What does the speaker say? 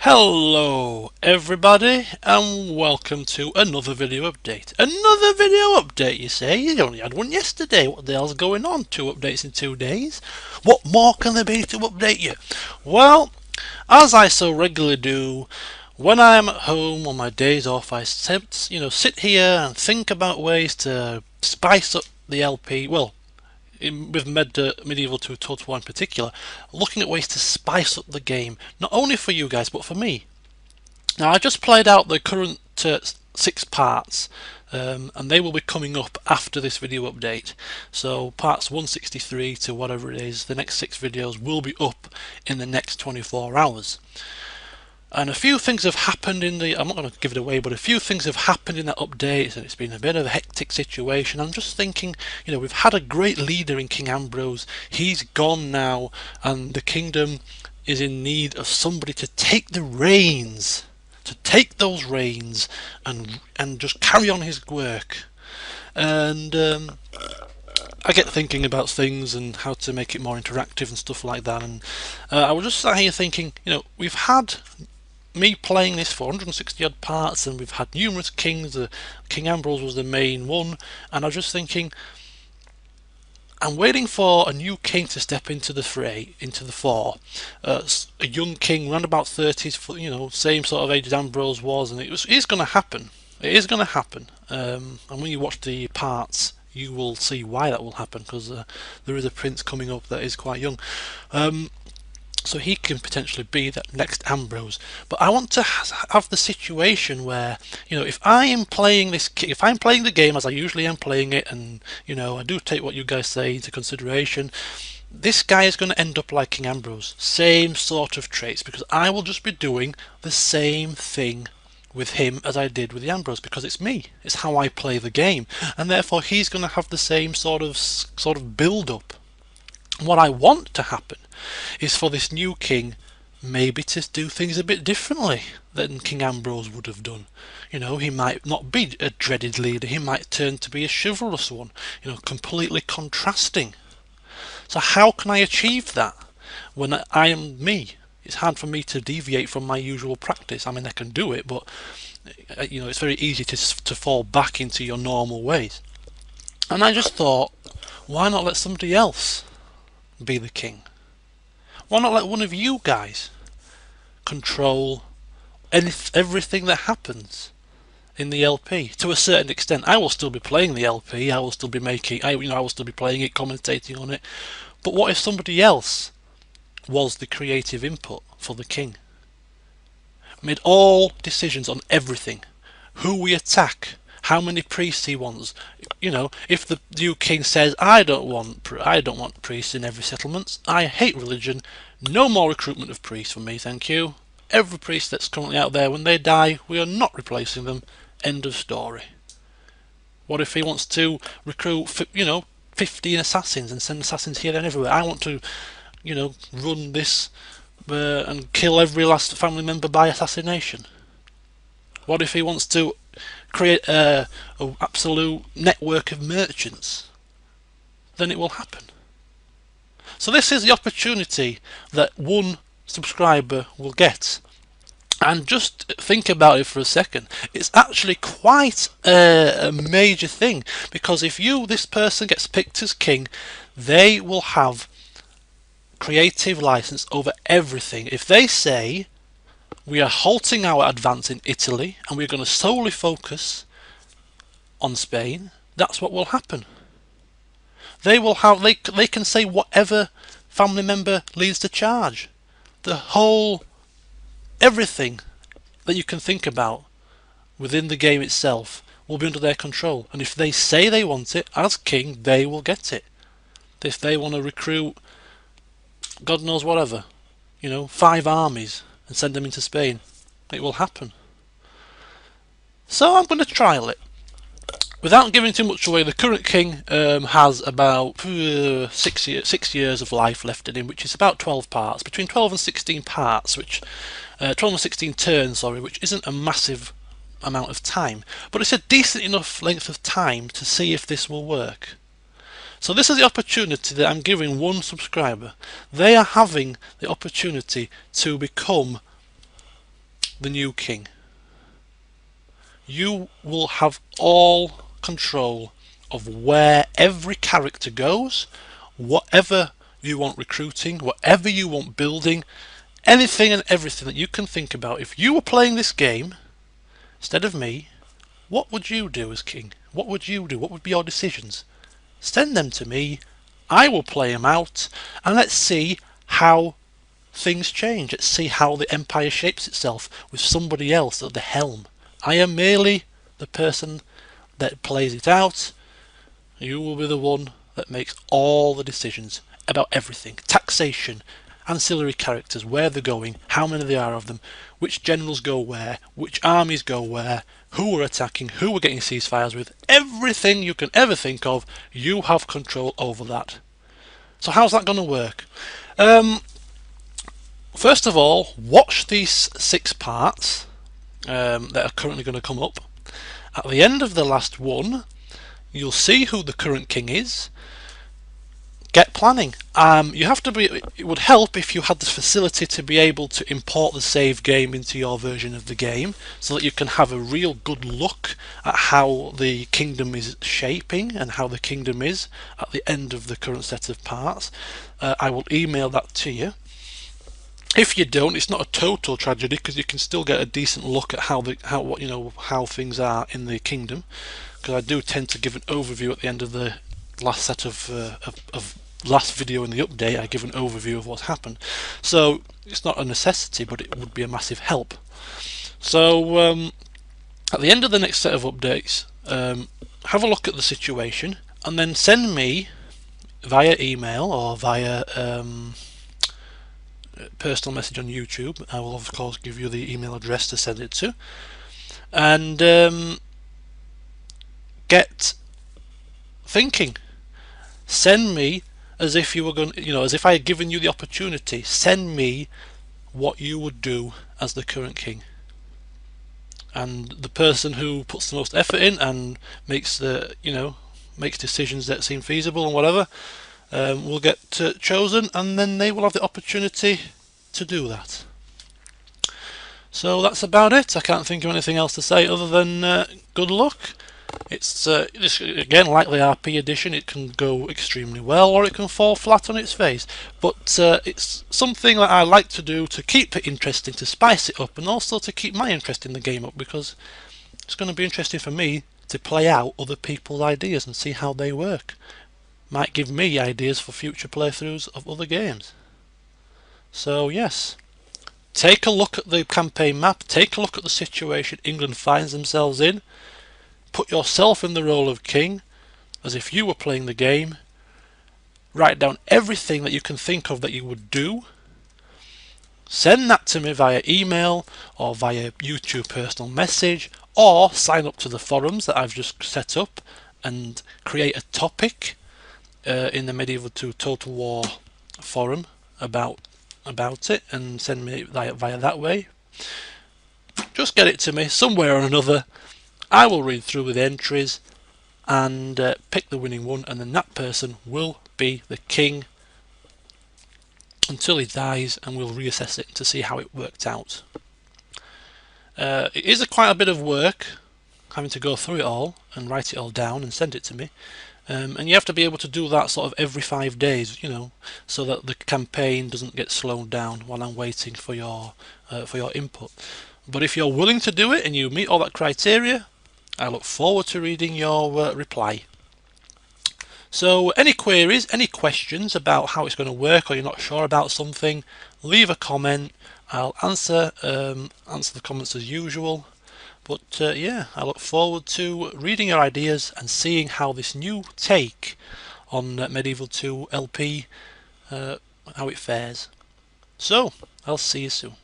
Hello everybody and welcome to another video update. Another video update, you say? You only had one yesterday. What the hell's going on? 2 updates in 2 days? What more can there be to update you? Well, as I so regularly do, when I am at home on my days off, I sit here and think about ways to spice up the LP. Well, with Medieval 2 Total War in particular, looking at ways to spice up the game, not only for you guys but for me. Now, I just played out the current 6 parts, and they will be coming up after this video update. So parts 163 to whatever it is, the next 6 videos will be up in the next 24 hours. And a few things have happened in the, I'm not going to give it away, but a few things have happened in that update, and it's been a bit of a hectic situation. I'm just thinking, we've had a great leader in King Ambrose. He's gone now, and the kingdom is in need of somebody to take the reins, those reins and just carry on his work. And I get thinking about things and how to make it more interactive and stuff like that. And I was just sat here thinking, we've had me playing this for 160 odd parts, and we've had numerous kings. King Ambrose was the main one, and I was just thinking, I'm waiting for a new king to step into the fray, into the fore. A young king, around about 30s, same sort of age as Ambrose was, and it is going to happen. It is going to happen. And when you watch the parts, you will see why that will happen, because there is a prince coming up that is quite young. So he can potentially be that next Ambrose. But I want to have the situation where, if I am playing if I'm playing the game as I usually am playing it, and I do take what you guys say into consideration, this guy is going to end up like King Ambrose. Same sort of traits, because I will just be doing the same thing with him as I did with the Ambrose, because it's me. It's how I play the game, and therefore he's going to have the same sort of build up. What I want to happen is for this new king maybe to do things a bit differently than King Ambrose would have done. He might not be a dreaded leader, he might turn to be a chivalrous one, completely contrasting. So how can I achieve that when I am me? It's hard for me to deviate from my usual practice. I mean, I can do it, but it's very easy to fall back into your normal ways. And I just thought, why not let somebody else be the king? Why not let one of you guys control everything that happens in the LP? To a certain extent, I will still be playing the LP. I will still be I will still be playing it, commentating on it. But what if somebody else was the creative input for the king? Made all decisions on everything. Who we attack, how many priests he wants. If the new king says, I don't want priests in every settlement, I hate religion, no more recruitment of priests for me, thank you. Every priest that's currently out there, when they die, we are not replacing them. End of story. What if he wants to recruit 15 assassins and send assassins here and everywhere? I want to run this and kill every last family member by assassination. What if he wants to create an absolute network of merchants? Then it will happen. So this is the opportunity that one subscriber will get. And just think about it for a second. It's actually quite a major thing, because if this person gets picked as king, they will have creative license over everything. If they say, we are halting our advance in Italy and we're going to solely focus on Spain, that's what will happen. They can say whatever family member leads the charge. Everything that you can think about within the game itself will be under their control. And if they say they want it as king, they will get it. If they want to recruit God knows whatever, 5 armies and send them into Spain, it will happen. So I'm going to trial it. Without giving too much away, the current king has about 6 years of life left in him, which is about 12 parts, between 12 and 16 parts, 12 and 16 turns, which isn't a massive amount of time, but it's a decent enough length of time to see if this will work. So this is the opportunity that I'm giving one subscriber. They are having the opportunity to become the new king, you will have all control of where every character goes, whatever you want recruiting, whatever you want building, anything and everything that you can think about. If you were playing this game instead of me, what would you do as king? What would you do? What would be your decisions? Send them to me, I will play them out, and let's see how things change. Let's see how the empire shapes itself with somebody else at the helm. I am merely the person that plays it out. You will be the one that makes all the decisions about everything. Taxation, ancillary characters, where they're going, how many there are of them, which generals go where, which armies go where, who we're attacking, who we're getting ceasefires with, everything you can ever think of, you have control over that. So how's that going to work? First of all, watch these 6 parts that are currently going to come up. At the end of the last one, you'll see who the current king is. Get planning. You have to be. It would help if you had the facility to be able to import the save game into your version of the game, so that you can have a real good look at how the kingdom is shaping and how the kingdom is at the end of the current set of parts. I will email that to you. If you don't, it's not a total tragedy, because you can still get a decent look at how things are in the kingdom. Because I do tend to give an overview at the end of the last set of last video in the update. I give an overview of what's happened, so it's not a necessity, but it would be a massive help. So at the end of the next set of updates, have a look at the situation, and then send me via email or via personal message on YouTube. I will of course give you the email address to send it to, and get thinking. Send me as if you were going, as if I had given you the opportunity. Send me what you would do as the current king, and the person who puts the most effort in and makes makes decisions that seem feasible and whatever will get chosen, and then they will have the opportunity to do that. So that's about it. I can't think of anything else to say other than good luck. It's again, like the RP edition, it can go extremely well or it can fall flat on its face, but it's something that I like to do to keep it interesting, to spice it up, and also to keep my interest in the game up, because it's going to be interesting for me to play out other people's ideas and see how they work. Might give me ideas for future playthroughs of other games. So yes, take a look at the campaign map, take a look at the situation England finds themselves in. Put yourself in the role of king, as if you were playing the game. Write down everything that you can think of that you would do. Send that to me via email or via YouTube personal message, or sign up to the forums that I've just set up and create a topic in the Medieval 2 Total War forum about it, and send me via that way. Just get it to me somewhere or another. I will read through the entries and pick the winning one, and then that person will be the king until he dies, and we'll reassess it to see how it worked out. It is quite a bit of work having to go through it all and write it all down and send it to me, and you have to be able to do that sort of every 5 days, so that the campaign doesn't get slowed down while I'm waiting for your input. But if you're willing to do it and you meet all that criteria, I look forward to reading your reply. So any queries, any questions about how it's going to work, or you're not sure about something, leave a comment. I'll answer the comments as usual. But yeah, I look forward to reading your ideas and seeing how this new take on Medieval 2 LP, how it fares. So I'll see you soon.